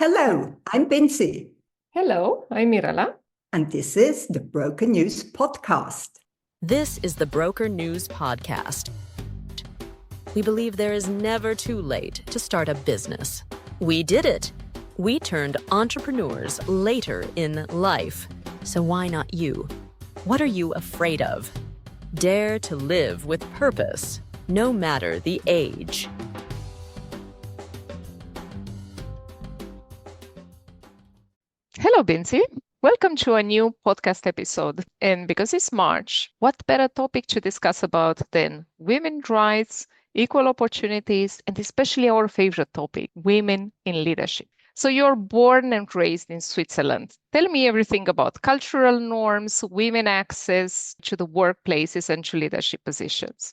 Hello, I'm Binci. Hello, I'm Mirela. And this is the Broker News podcast. This is the Broker News podcast. We believe there is never too late to start a business. We did it. We turned entrepreneurs later in life. So why not you? What are you afraid of? Dare to live with purpose, no matter the age. Hello, Binci. Welcome to a new podcast episode. And because it's March, what better topic to discuss about than women's rights, equal opportunities, and especially our favorite topic, women in leadership. So you're born and raised in Switzerland. Tell me everything about cultural norms, women access to the workplaces and to leadership positions.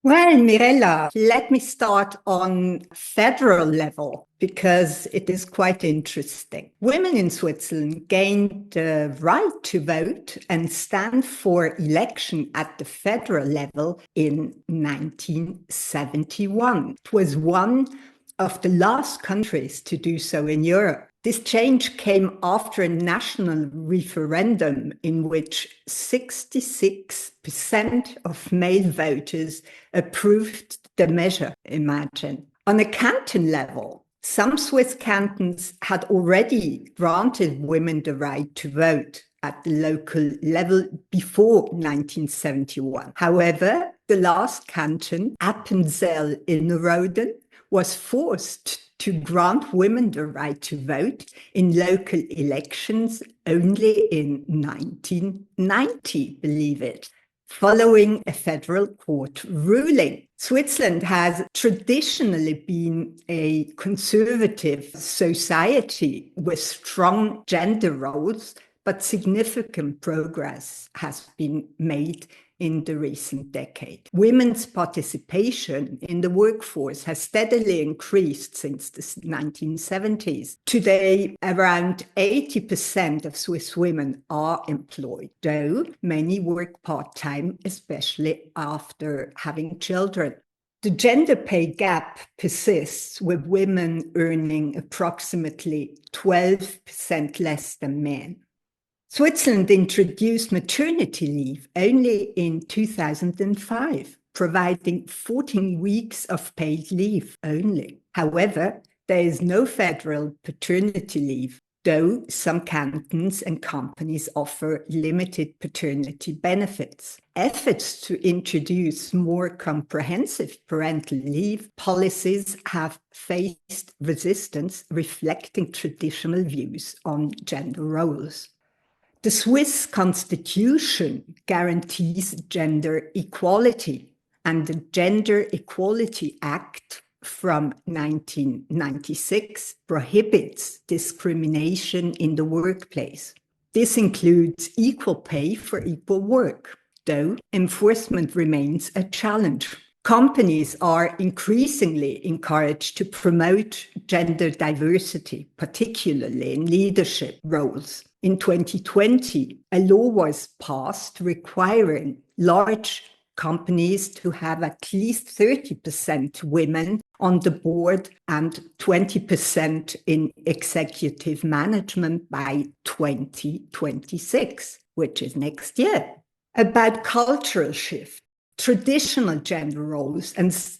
Well, Mirela, let me start on federal level because it is quite interesting. Women in Switzerland gained the right to vote and stand for election at the federal level in 1971. It was one of the last countries to do so in Europe. This change came after a national referendum in which 66% of male voters approved the measure, imagine. On a canton level, some Swiss cantons had already granted women the right to vote at the local level before 1971. However, the last canton, Appenzell Innerrhoden, was forced to grant women the right to vote in local elections only in 1990, believe it, following a federal court ruling. Switzerland has traditionally been a conservative society with strong gender roles, but significant progress has been made in the recent decade. Women's participation in the workforce has steadily increased since the 1970s. Today, around 80% of Swiss women are employed, though many work part-time, especially after having children. The gender pay gap persists, with women earning approximately 12% less than men. Switzerland introduced maternity leave only in 2005, providing 14 weeks of paid leave only. However, there is no federal paternity leave, though some cantons and companies offer limited paternity benefits. Efforts to introduce more comprehensive parental leave policies have faced resistance, reflecting traditional views on gender roles. The Swiss Constitution guarantees gender equality, and the Gender Equality Act from 1996 prohibits discrimination in the workplace. This includes equal pay for equal work, though enforcement remains a challenge. Companies are increasingly encouraged to promote gender diversity, particularly in leadership roles. In 2020, a law was passed requiring large companies to have at least 30% women on the board and 20% in executive management by 2026, which is next year. About cultural shift. Traditional gender roles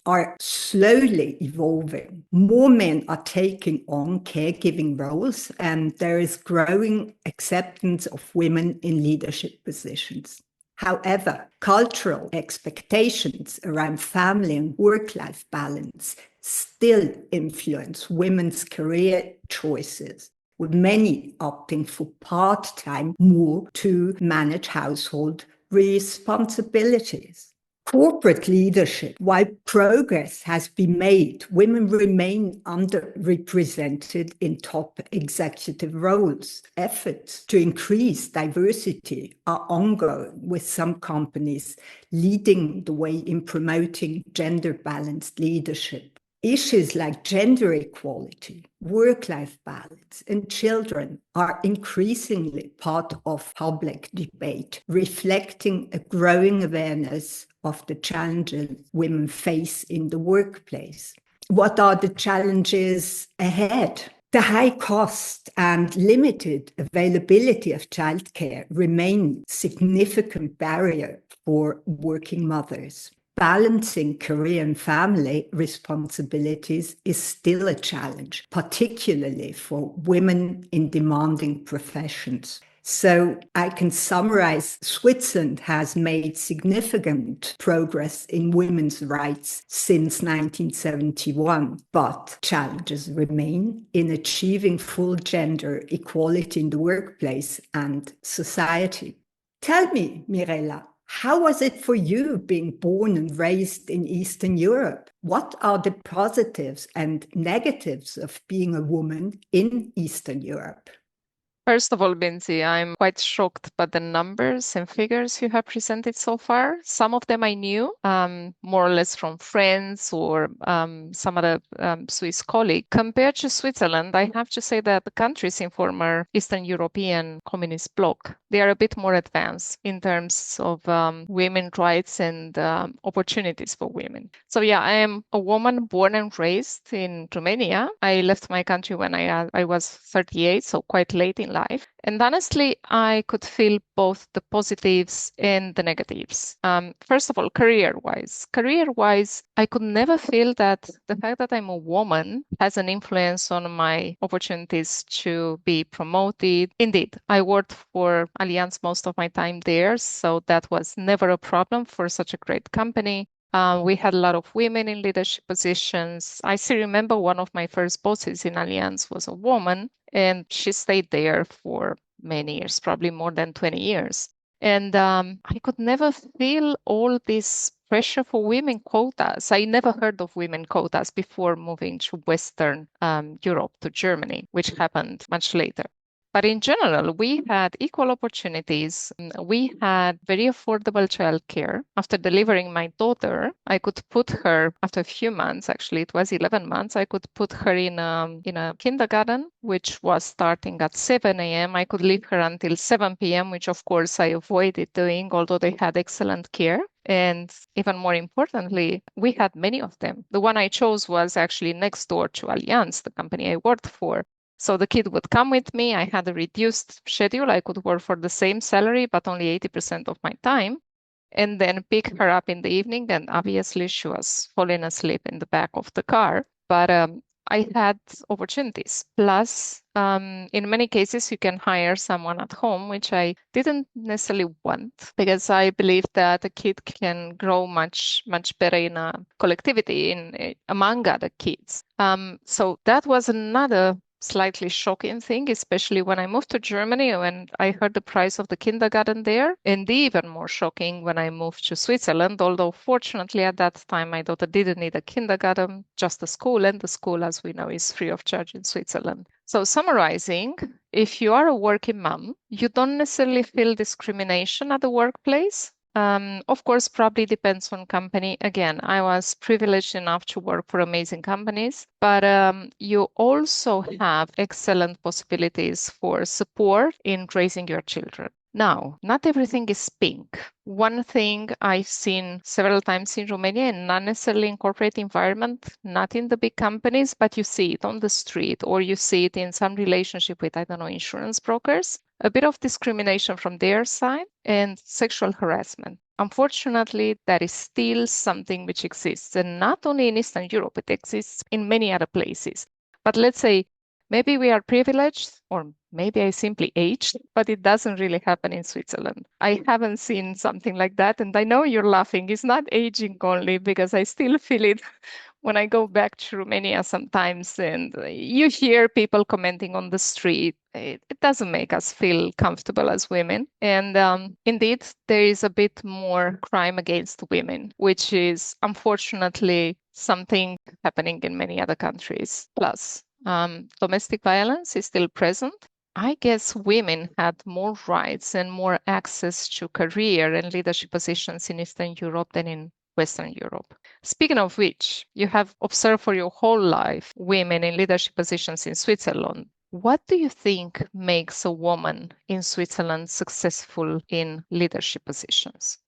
are slowly evolving. More men are taking on caregiving roles, and there is growing acceptance of women in leadership positions. However, cultural expectations around family and work-life balance still influence women's career choices, with many opting for part-time more to manage household responsibilities. Corporate leadership, while progress has been made, women remain underrepresented in top executive roles. Efforts to increase diversity are ongoing, with some companies leading the way in promoting gender-balanced leadership. Issues like gender equality, work-life balance, and children are increasingly part of public debate, reflecting a growing awareness of the challenges women face in the workplace. What are the challenges ahead? The high cost and limited availability of childcare remain significant barrier for working mothers. Balancing career and family responsibilities is still a challenge, particularly for women in demanding professions. So I can summarize, Switzerland has made significant progress in women's rights since 1971, but challenges remain in achieving full gender equality in the workplace and society. Tell me, Mirela, how was it for you being born and raised in Eastern Europe? What are the positives and negatives of being a woman in Eastern Europe? First of all, Binci, I'm quite shocked by the numbers and figures you have presented so far. Some of them I knew, more or less from friends or some other Swiss colleague. Compared to Switzerland, I have to say that the countries in former Eastern European communist bloc, they are a bit more advanced in terms of women's rights and opportunities for women. So yeah, I am a woman born and raised in Romania. I left my country when I was 38, so quite late in life. And honestly, I could feel both the positives and the negatives. First of all, career-wise, I could never feel that the fact that I'm a woman has an influence on my opportunities to be promoted. Indeed, I worked for Allianz most of my time there, so that was never a problem for such a great company. We had a lot of women in leadership positions. I still remember one of my first bosses in Allianz was a woman, and she stayed there for many years, probably more than 20 years. And I could never feel all this pressure for women quotas. I never heard of women quotas before moving to Western Europe, to Germany, which happened much later. But in general, we had equal opportunities. We had very affordable childcare. After delivering my daughter, I could put her, after a few months, actually it was 11 months, I could put her in a kindergarten, which was starting at 7 a.m. I could leave her until 7 p.m., which of course I avoided doing, although they had excellent care. And even more importantly, we had many of them. The one I chose was actually next door to Allianz, the company I worked for. So the kid would come with me. I had a reduced schedule. I could work for the same salary, but only 80% of my time, and then pick her up in the evening. And obviously she was falling asleep in the back of the car. But I had opportunities. Plus, in many cases, you can hire someone at home, which I didn't necessarily want because I believe that a kid can grow much, much better in a collectivity among other kids. So that was another slightly shocking thing, especially when I moved to Germany and I heard the price of the kindergarten there, and even more shocking when I moved to Switzerland, although fortunately at that time my daughter didn't need a kindergarten, just a school, and the school, as we know, is free of charge in Switzerland. So summarizing, if you are a working mom, you don't necessarily feel discrimination at the workplace. Of course, probably depends on company. Again, I was privileged enough to work for amazing companies, but you also have excellent possibilities for support in raising your children. Now, not everything is pink. One thing I've seen several times in Romania, and not necessarily in corporate environment, not in the big companies, but you see it on the street or you see it in some relationship with, I don't know, insurance brokers, a bit of discrimination from their side and sexual harassment. Unfortunately, that is still something which exists, and not only in Eastern Europe, it exists in many other places. But let's say maybe we are privileged, or maybe I simply aged, but it doesn't really happen in Switzerland. I haven't seen something like that, and I know you're laughing. It's not aging only, because I still feel it when I go back to Romania sometimes, and you hear people commenting on the street. It doesn't make us feel comfortable as women. And indeed, there is a bit more crime against women, which is unfortunately something happening in many other countries. Plus, domestic violence is still present. I guess women had more rights and more access to career and leadership positions in Eastern Europe than in Western Europe. Speaking of which, you have observed for your whole life women in leadership positions in Switzerland. What do you think makes a woman in Switzerland successful in leadership positions?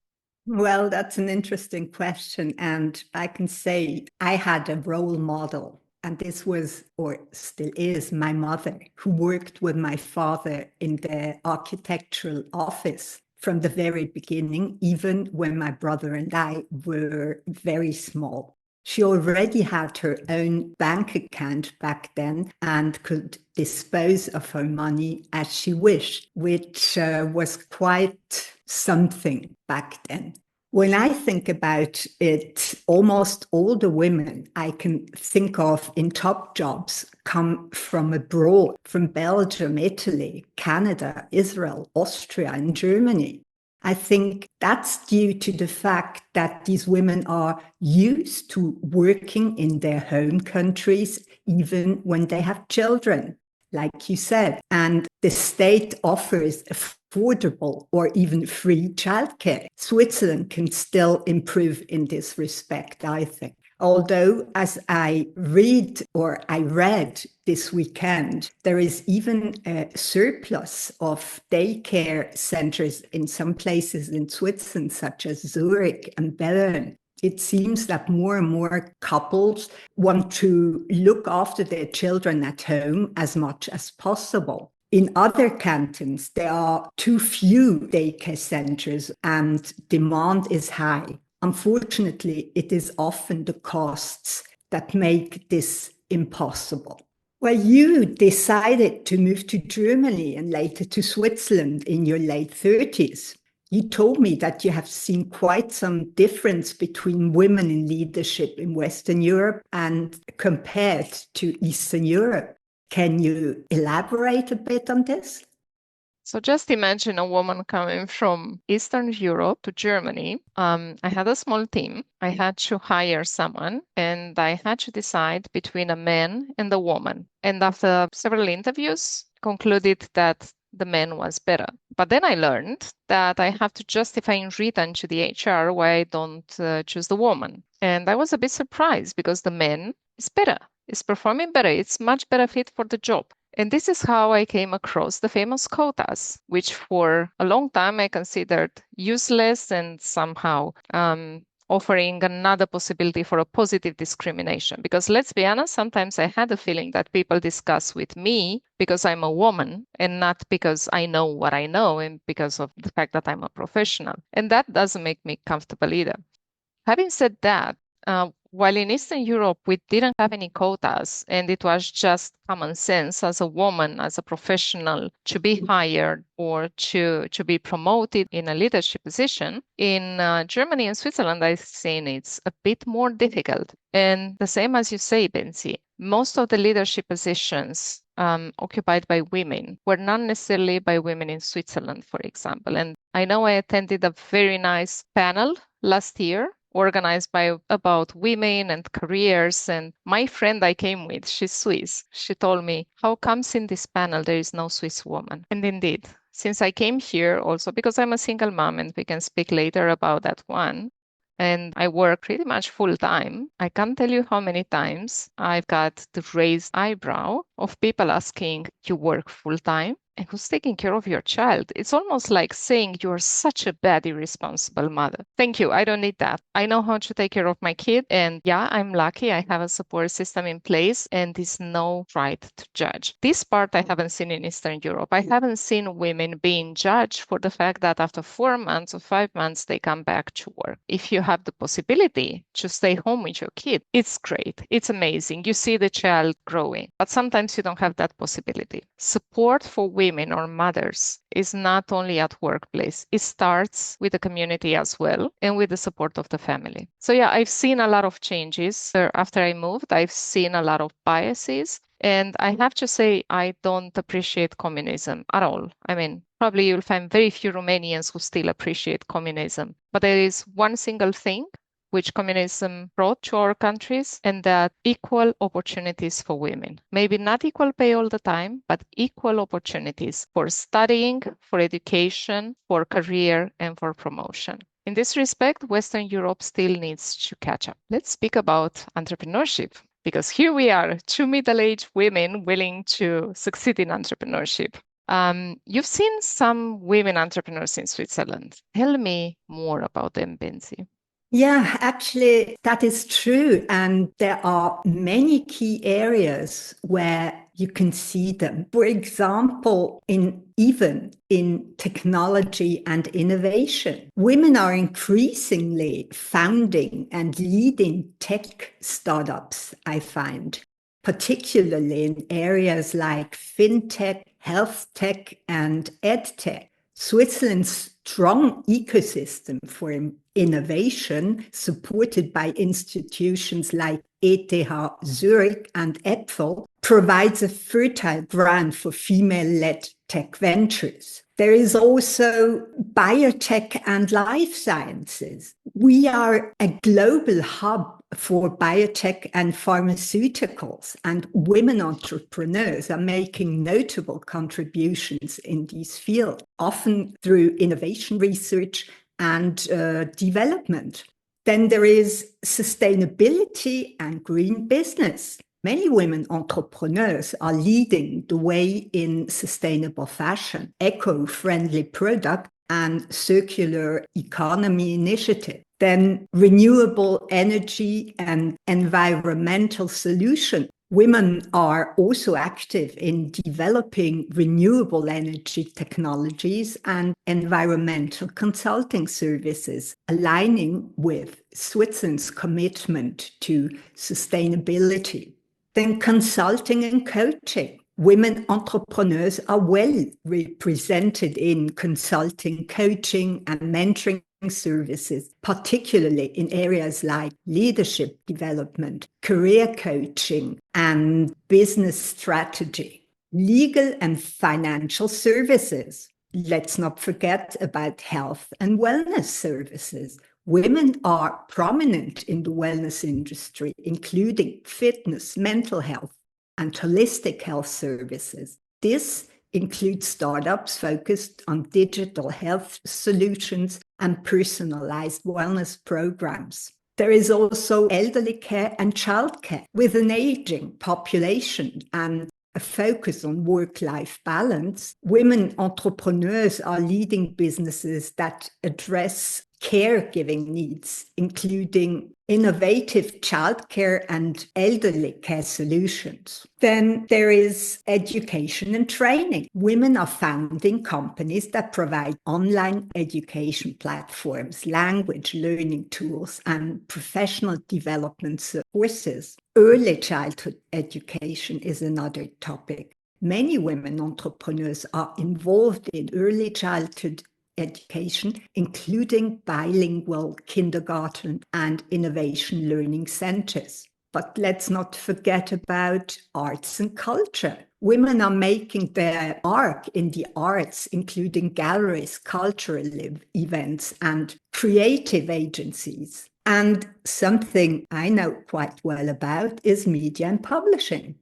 Well, that's an interesting question. And I can say I had a role model and this was, or still is, my mother, who worked with my father in the architectural office from the very beginning, even when my brother and I were very small. She already had her own bank account back then and could dispose of her money as she wished, which was quite something back then. When I think about it, almost all the women I can think of in top jobs come from abroad, from Belgium, Italy, Canada, Israel, Austria, and Germany. I think that's due to the fact that these women are used to working in their home countries, even when they have children, like you said, and the state offers affordable or even free childcare. Switzerland can still improve in this respect, I think. Although, as I read this weekend, there is even a surplus of daycare centers in some places in Switzerland, such as Zurich and Bern. It seems that more and more couples want to look after their children at home as much as possible. In other cantons, there are too few daycare centers and demand is high. Unfortunately, it is often the costs that make this impossible. Well, you decided to move to Germany and later to Switzerland in your late 30s. You told me that you have seen quite some difference between women in leadership in Western Europe and compared to Eastern Europe. Can you elaborate a bit on this? So just imagine a woman coming from Eastern Europe to Germany. I had a small team. I had to hire someone and I had to decide between a man and a woman. And after several interviews, concluded that the man was better. But then I learned that I have to justify in written to the HR why I don't choose the woman. And I was a bit surprised because the man is better, is performing better. It's much better fit for the job. And this is how I came across the famous quotas, which for a long time I considered useless and somehow offering another possibility for a positive discrimination. Because let's be honest, sometimes I had a feeling that people discuss with me because I'm a woman and not because I know what I know and because of the fact that I'm a professional. And that doesn't make me comfortable either. Having said that, while in Eastern Europe, we didn't have any quotas and it was just common sense as a woman, as a professional, to be hired or to be promoted in a leadership position. In Germany and Switzerland, I've seen it's a bit more difficult. And the same as you say, Binci, most of the leadership positions occupied by women were not necessarily by women in Switzerland, for example. And I know I attended a very nice panel last year organized by about women and careers. And my friend I came with, she's Swiss. She told me, how comes in this panel there is no Swiss woman? And indeed, since I came here also because I'm a single mom and we can speak later about that one, and I work pretty much full time, I can't tell you how many times I've got the raised eyebrow of people asking, you work full time? And who's taking care of your child? It's almost like saying you're such a bad, irresponsible mother. Thank you. I don't need that. I know how to take care of my kid. And yeah, I'm lucky. I have a support system in place and there's no right to judge. This part I haven't seen in Eastern Europe. I haven't seen women being judged for the fact that after 4 months or 5 months, they come back to work. If you have the possibility to stay home with your kid, it's great. It's amazing. You see the child growing, but sometimes you don't have that possibility. Support for women or mothers is not only at workplace. It starts with the community as well and with the support of the family. So yeah, I've seen a lot of changes. After I moved, I've seen a lot of biases. And I have to say, I don't appreciate communism at all. I mean, probably you'll find very few Romanians who still appreciate communism. But there is one single thing which communism brought to our countries, and that equal opportunities for women. Maybe not equal pay all the time, but equal opportunities for studying, for education, for career, and for promotion. In this respect, Western Europe still needs to catch up. Let's speak about entrepreneurship, because here we are, two middle-aged women willing to succeed in entrepreneurship. You've seen some women entrepreneurs in Switzerland. Tell me more about them, Binci. Yeah, actually, that is true. And there are many key areas where you can see them. For example, even in technology and innovation, women are increasingly founding and leading tech startups, I find, particularly in areas like fintech, health tech, and edtech. Switzerland's strong ecosystem for innovation, supported by institutions like ETH Zurich and EPFL, provides a fertile ground for female-led tech ventures. There is also biotech and life sciences. We are a global hub for biotech and pharmaceuticals, and women entrepreneurs are making notable contributions in these fields, often through innovation research and development. Then there is sustainability and green business. Many women entrepreneurs are leading the way in sustainable fashion, eco-friendly product, and circular economy initiative. Then renewable energy and environmental solutions. Women are also active in developing renewable energy technologies and environmental consulting services, aligning with Switzerland's commitment to sustainability. Then consulting and coaching. Women entrepreneurs are well represented in consulting, coaching, and mentoring services, particularly in areas like leadership development, career coaching, and business strategy. Legal and financial services. Let's not forget about health and wellness services. Women are prominent in the wellness industry, including fitness, mental health, and holistic health services. This includes startups focused on digital health solutions and personalized wellness programs. There is also elderly care and childcare. With an aging population and a focus on work-life balance, women entrepreneurs are leading businesses that address caregiving needs, including innovative childcare and elderly care solutions. Then there is education and training. Women are founding companies that provide online education platforms, language learning tools, and professional development courses. Early childhood education is another topic. Many women entrepreneurs are involved in early childhood education, including bilingual kindergarten and innovation learning centers. But let's not forget about arts and culture. Women are making their mark in the arts, including galleries, cultural events, and creative agencies. And something I know quite well about is media and publishing.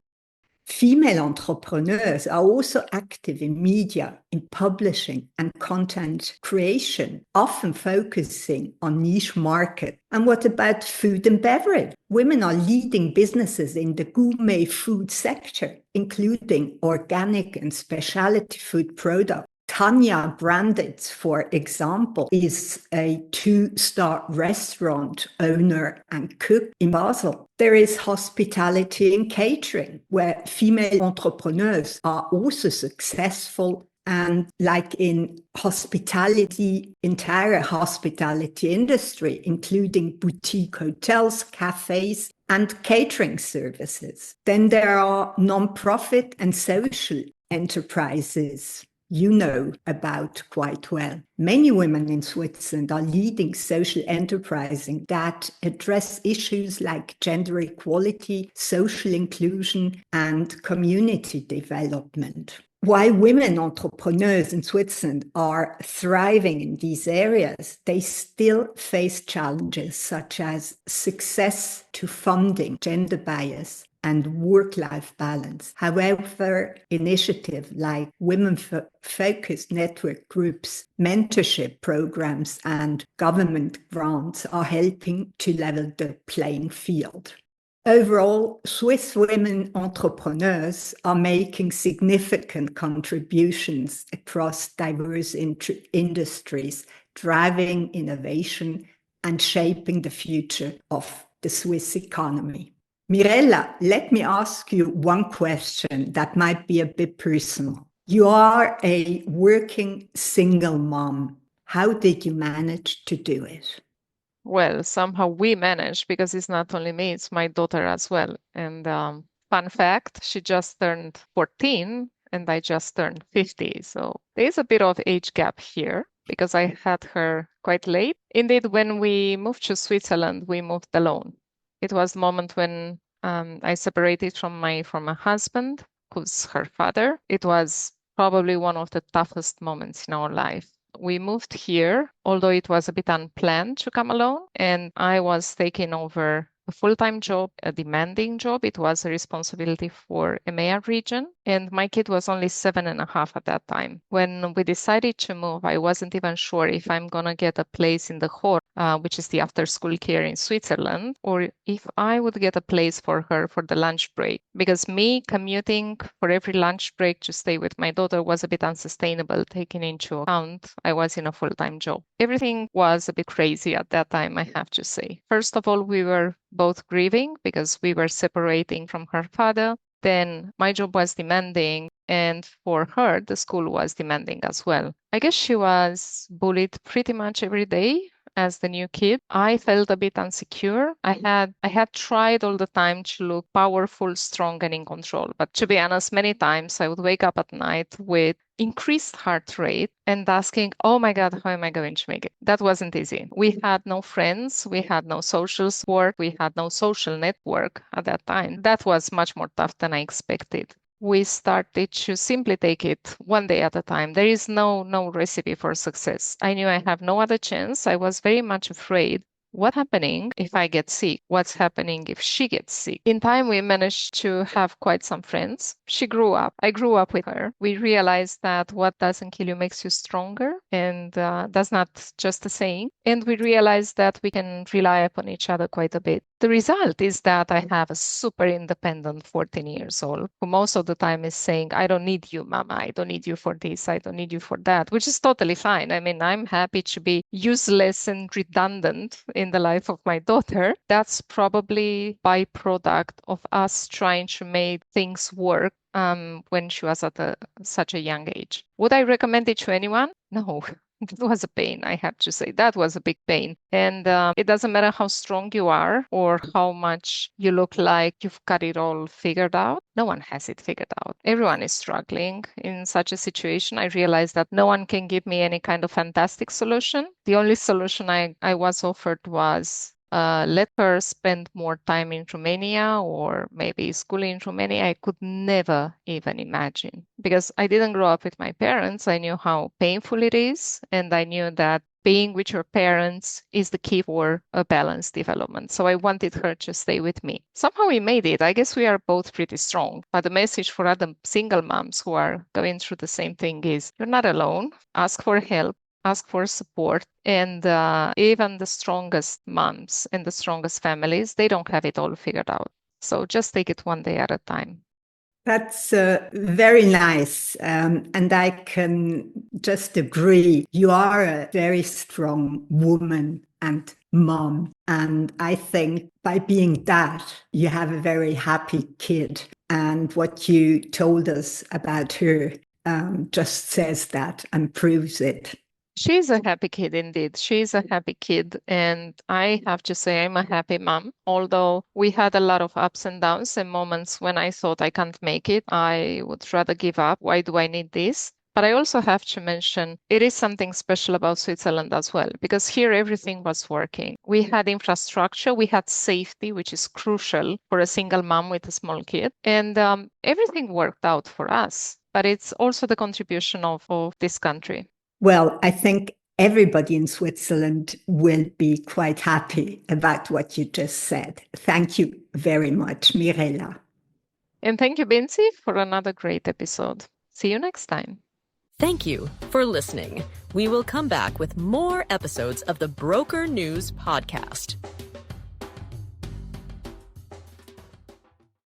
Female entrepreneurs are also active in media, in publishing, and content creation, often focusing on niche markets. And what about food and beverage? Women are leading businesses in the gourmet food sector, including organic and specialty food products. Tanya Branded, for example, is a 2-star restaurant owner and cook in Basel. There is hospitality and catering, where female entrepreneurs are also successful. And like in hospitality, entire hospitality industry, including boutique hotels, cafes, and catering services. Then there are non-profit and social enterprises you know about quite well. Many women in Switzerland are leading social enterprising that address issues like gender equality, social inclusion, and community development. While women entrepreneurs in Switzerland are thriving in these areas, they still face challenges such as success to funding, gender bias, and work-life balance. However, initiatives like women-focused network groups, mentorship programs, and government grants are helping to level the playing field. Overall, Swiss women entrepreneurs are making significant contributions across diverse industries, driving innovation and shaping the future of the Swiss economy. Mirela, let me ask you one question that might be a bit personal. You are a working single mom. How did you manage to do it? Well, somehow we managed because it's not only me, it's my daughter as well. And fun fact, she just turned 14 and I just turned 50. So there's a bit of age gap here because I had her quite late. Indeed, when we moved to Switzerland, we moved alone. It was the moment when I separated from my husband, who's her father. It was probably one of the toughest moments in our life. We moved here, although it was a bit unplanned to come alone, and I was taking over a full-time job, a demanding job. It was a responsibility for EMEA region, and my kid was only 7.5 at that time. When we decided to move, I wasn't even sure if I'm gonna get a place in the Hort, which is the after-school care in Switzerland, or if I would get a place for her for the lunch break. Because me commuting for every lunch break to stay with my daughter was a bit unsustainable, taking into account I was in a full-time job. Everything was a bit crazy at that time, I have to say. First of all, we were both grieving because we were separating from her father. Then my job was demanding, and for her, the school was demanding as well. I guess she was bullied pretty much every day as the new kid. I felt a bit insecure. I had tried all the time to look powerful, strong, and in control. But to be honest, many times I would wake up at night with increased heart rate and asking, oh my God, how am I going to make it? That wasn't easy. We had no friends. We had no social support. We had no social network at that time. That was much more tough than I expected. We started to simply take it one day at a time. There is no recipe for success. I knew I have no other chance. I was very much afraid. What's happening if I get sick? What's happening if she gets sick? In time, we managed to have quite some friends. She grew up. I grew up with her. We realized that what doesn't kill you makes you stronger. And that's not just a saying. And we realized that we can rely upon each other quite a bit. The result is that I have a super independent 14 years old who most of the time is saying, I don't need you, mama. I don't need you for this. I don't need you for that, which is totally fine. I mean, I'm happy to be useless and redundant in the life of my daughter. That's probably byproduct of us trying to make things work when she was at such a young age. Would I recommend it to anyone? No. It was a pain, I have to say. That was a big pain. And it doesn't matter how strong you are or how much you look like you've got it all figured out. No one has it figured out. Everyone is struggling in such a situation. I realized that no one can give me any kind of fantastic solution. The only solution I was offered was let her spend more time in Romania or maybe school in Romania. I could never even imagine because I didn't grow up with my parents. I knew how painful it is, and I knew that being with your parents is the key for a balanced development. So I wanted her to stay with me. Somehow we made it. I guess we are both pretty strong. But the message for other single moms who are going through the same thing is you're not alone. Ask for help. Ask for support. And even the strongest moms and the strongest families, they don't have it all figured out. So just take it one day at a time. That's very nice. And I can just agree. You are a very strong woman and mom. And I think by being that, you have a very happy kid. And what you told us about her just says that and proves it. She's a happy kid indeed. She's a happy kid. And I have to say, I'm a happy mom. Although we had a lot of ups and downs and moments when I thought I can't make it, I would rather give up. Why do I need this? But I also have to mention it is something special about Switzerland as well, because here everything was working. We had infrastructure, we had safety, which is crucial for a single mom with a small kid. And everything worked out for us. But it's also the contribution of this country. Well, I think everybody in Switzerland will be quite happy about what you just said. Thank you very much, Mirela. And thank you, Binci, for another great episode. See you next time. Thank you for listening. We will come back with more episodes of the Broker News podcast.